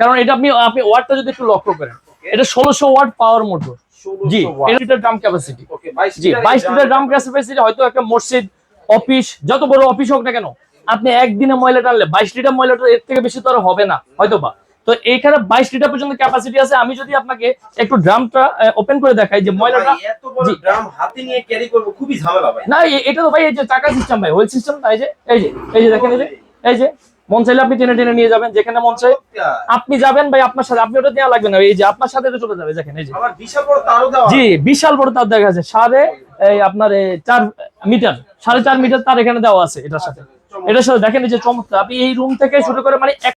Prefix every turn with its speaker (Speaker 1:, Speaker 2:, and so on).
Speaker 1: কারণ এটা আপনি আপনি ওয়াটটা যদি একটু লক্ষ্য করেন, এটা 1600 ওয়াট পাওয়ার মোটর। জি, এটা ড্রাম ক্যাপাসিটি। জি, 22 লিটার ড্রাম ক্যাপাসিটি। হয়তো একটা মসজিদ, অফিস, যত বড় অফিস হোক না কেন, আপনি একদিনে ময়লা টানলে 22 লিটার ময়লাটা এর থেকে বেশি তো আর হবে না হয়তো বা। তো এইখানে 22 লিটার পর্যন্ত ক্যাপাসিটি আছে। আমি যদি আপনাকে একটু ড্রামটা ওপেন করে দেখাই যে ময়লাটা,
Speaker 2: এত বড় ড্রাম হাতে নিয়ে ক্যারি করব খুবই ঝামেলা ভাই।
Speaker 1: না এটা তো ভাই এই যে চাকা সিস্টেম ভাই, হুইল সিস্টেম। এই যে এই যে দেখেন, এই যে মন চাইলে আপনি টেনে টেনে নিয়ে যাবেন যেখানে মন চাই। আপনি যাবেন ভাই আপনার সাথে, আপনি ওটা দেওয়া লাগবে না, এই যে আপনার সাথে চলে যাবে। দেখেন এই যে
Speaker 2: আবার বিশাল বড় তারও দেওয়া।
Speaker 1: জি, বিশাল বড় তার দেখা যাচ্ছে, এই আপনার 4 মিটার, 4.5 মিটার তার এখানে দেওয়া আছে এটার সাথে। এটার সাথে দেখেন এই যে চমৎকার। আপনি এই রুম থেকে শুরু করে মানে